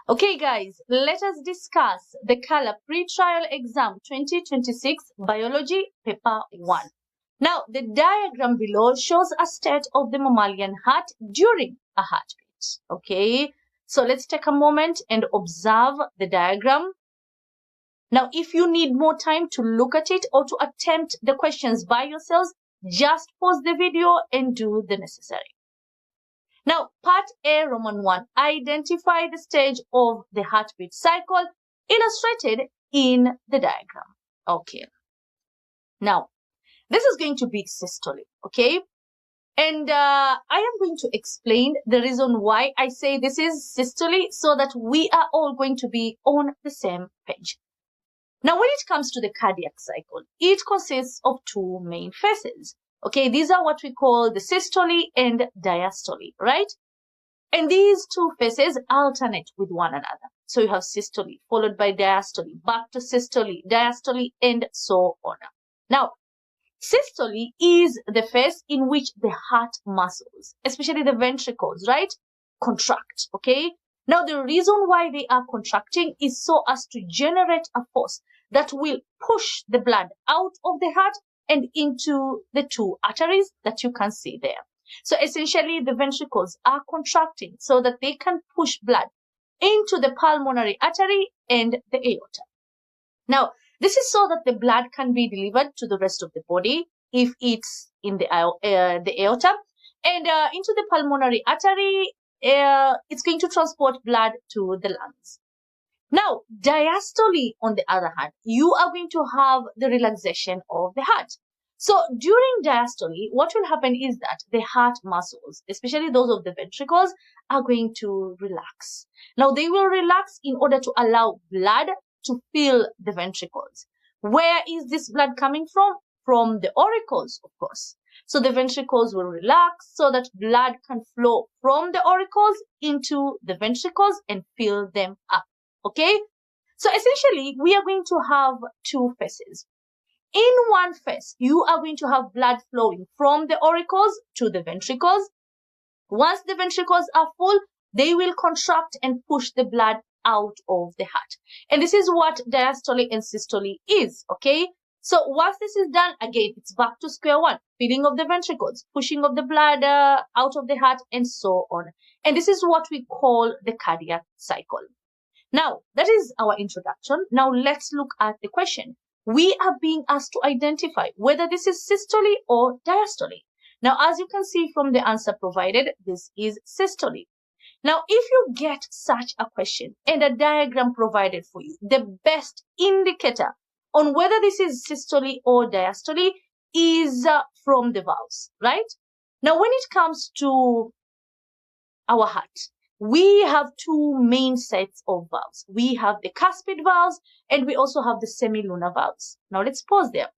Okay, guys, let us discuss the CALA Pre-Trial Exam 2026 Biology Paper 1. Now, the diagram below shows a state of the mammalian heart during a heartbeat. Okay, so let's take a moment and observe the diagram. Now, if you need more time to look at it or to attempt the questions by yourselves, just pause the video and do the necessary. Now, part A, Roman 1, identify the stage of the heartbeat cycle illustrated in the diagram. Okay. Now, this is going to be systole, okay? And I am going to explain the reason why I say this is systole so that we are all going to be on the same page. Now, when it comes to the cardiac cycle, it consists of two main phases. Okay, these are what we call the systole and diastole, right? And these two phases alternate with one another. So you have systole followed by diastole, back to systole, diastole, and so on. Now, systole is the phase in which the heart muscles, especially the ventricles, right, contract, okay? Now, the reason why they are contracting is so as to generate a force that will push the blood out of the heart and into the two arteries that you can see there. So essentially, the ventricles are contracting so that they can push blood into the pulmonary artery and the aorta. Now, this is so that the blood can be delivered to the rest of the body if it's in the aorta, and into the pulmonary artery, it's going to transport blood to the lungs. Now, diastole, on the other hand, you are going to have the relaxation of the heart. So during diastole, what will happen is that the heart muscles, especially those of the ventricles, are going to relax. Now, they will relax in order to allow blood to fill the ventricles. Where is this blood coming from? From the auricles, of course. So the ventricles will relax so that blood can flow from the auricles into the ventricles and fill them up. Okay? So essentially, we are going to have two phases. In one phase, you are going to have blood flowing from the auricles to the ventricles. Once the ventricles are full, they will contract and push the blood out of the heart. And this is what diastole and systole is, okay? So once this is done, again, it's back to square one. Filling of the ventricles, pushing of the blood out of the heart, and so on. And this is what we call the cardiac cycle. Now, that is our introduction. Now, let's look at the question. We are being asked to identify whether this is systole or diastole. Now, as you can see from the answer provided, this is systole. Now, if you get such a question and a diagram provided for you, the best indicator on whether this is systole or diastole is from the valves, right? Now, when it comes to our heart, we have two main sets of valves. We have the cuspid valves and we also have the semilunar valves. Now let's pause there.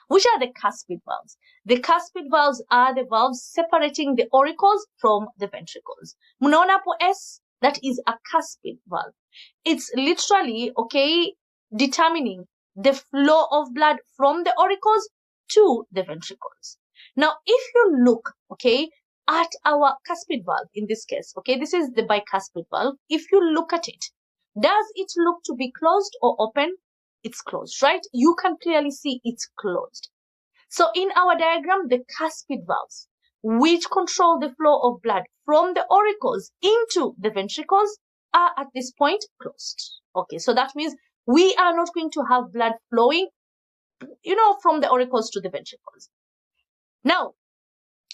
Which are the cuspid valves? The cuspid valves are the valves separating the auricles from the ventricles. Mnaona hapo S, that is a cuspid valve. It's literally, okay, determining the flow of blood from the auricles to the ventricles. Now, if you look, okay, at our cuspid valve in this case, okay, this is the bicuspid valve. If you look at it, does it look to be closed or open? It's closed, right? You can clearly see it's closed. So in our diagram, the cuspid valves, which control the flow of blood from the auricles into the ventricles, are at this point closed. Okay, so that means we are not going to have blood flowing, from the auricles to the ventricles. Now,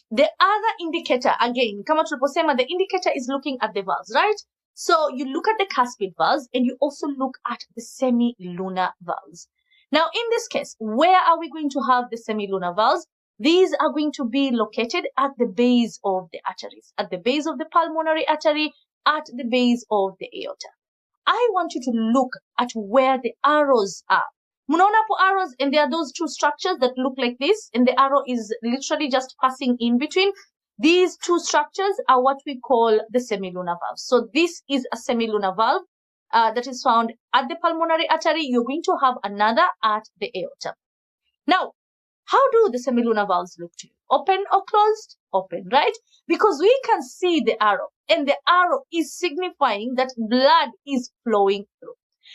the other indicator, again, kama tuliposema, the indicator is looking at the valves, right? So you look at the cuspid valves and you also look at the semilunar valves. Now, in this case, where are we going to have the semilunar valves? These are going to be located at the base of the arteries, at the base of the pulmonary artery, at the base of the aorta. I want you to look at where the arrows are. Mnaona hapo arrows, and there are those two structures that look like this, and the arrow is literally just passing in between. These two structures are what we call the semilunar valves. So this is a semilunar valve that is found at the pulmonary artery. You're going to have another at the aorta. Now, How do the semilunar valves look to you? Open or closed? Open, right? Because we can see the arrow, and the arrow is signifying that blood is flowing through.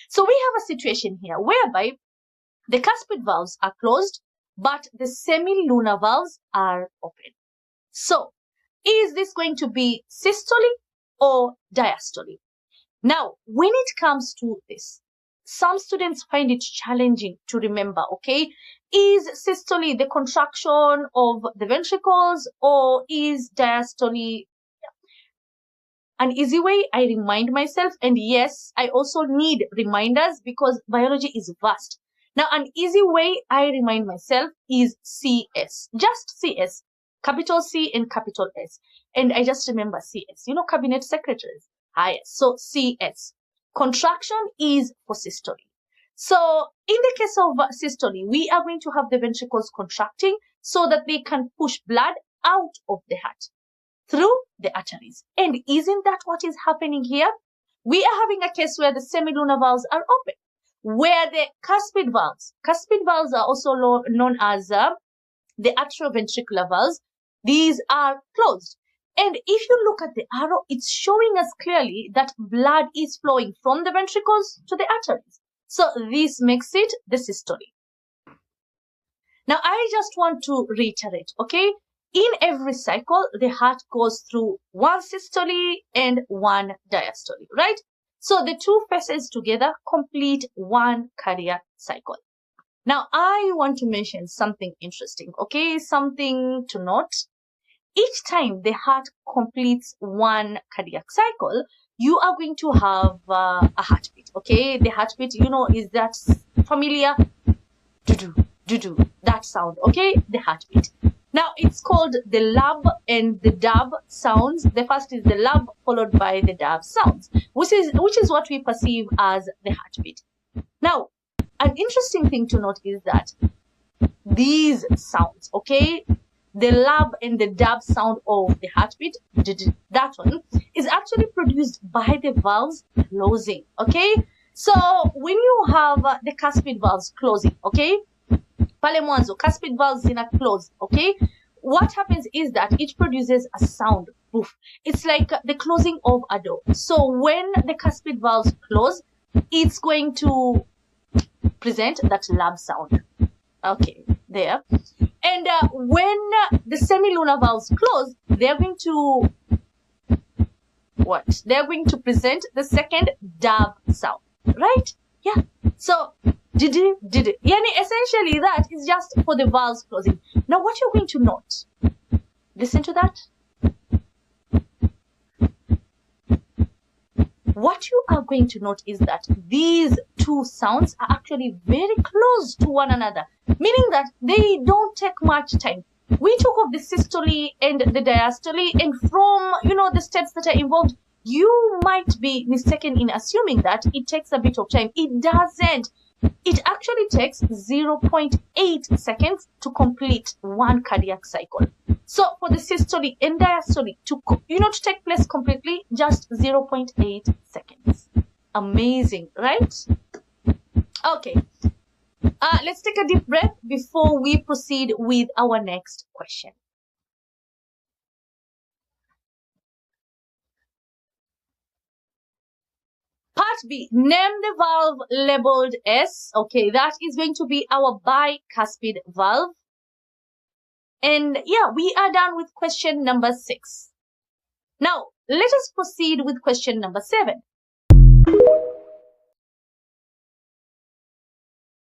So we have a situation here whereby the cuspid valves are closed, but the semilunar valves are open. So is this going to be systole or diastole? Now, when it comes to this, some students find it challenging to remember, okay? Is systole the contraction of the ventricles, or is diastole an easy way? I remind myself, and yes, I also need reminders because biology is vast. Now, an easy way I remind myself is CS, just CS, capital C and capital S. And I just remember CS, you know, cabinet secretaries. Ah, yes. So CS. Contraction is for systole. So in the case of systole, we are going to have the ventricles contracting so that they can push blood out of the heart through the arteries. And isn't that what is happening here? We are having a case where the semilunar valves are open, where the cuspid valves are also known as the atrioventricular valves, these are closed. And if you look at the arrow, it's showing us clearly that blood is flowing from the ventricles to the arteries. So this makes it the systole. Now, I just want to reiterate, okay? In every cycle, the heart goes through one systole and one diastole, right? So the two phases together complete one cardiac cycle. Now, I want to mention something interesting, okay? Something to note. Each time the heart completes one cardiac cycle, you are going to have a heartbeat, okay? The heartbeat, you know, is that familiar? Do-do, do-do, that sound, okay? The heartbeat. Now, it's called the lub and the dub sounds. The first is the lub followed by the dub sounds, which is what we perceive as the heartbeat. Now, an interesting thing to note is that these sounds, okay, the lub and the dub sound of the heartbeat, that one, is actually produced by the valves closing, okay? So when you have the cuspid valves closing, okay, pale mwanzo, cuspid valves in a close, okay, what happens is that it produces a sound, poof. It's like the closing of a door. So when the cuspid valves close, it's going to present that lub sound. Okay, there. And when the semilunar valves close, they're going to what? They're going to present the second dub sound, right? Yeah. So did it? Yani essentially that is just for the valves closing. Now what you're going to note, listen to that. What you are going to note is that these two sounds are actually very close to one another, meaning that they don't take much time. We talk of the systole and the diastole, and from, you know, the steps that are involved, you might be mistaken in assuming that it takes a bit of time. It doesn't. It actually takes 0.8 seconds to complete one cardiac cycle. So for the systole and diastole to take place completely, just 0.8 seconds. Amazing, right? Okay. Let's take a deep breath before we proceed with our next question. Part B, name the valve labeled S. Okay, that is going to be our bicuspid valve. And yeah, we are done with question number 6. Now, let us proceed with question number 7.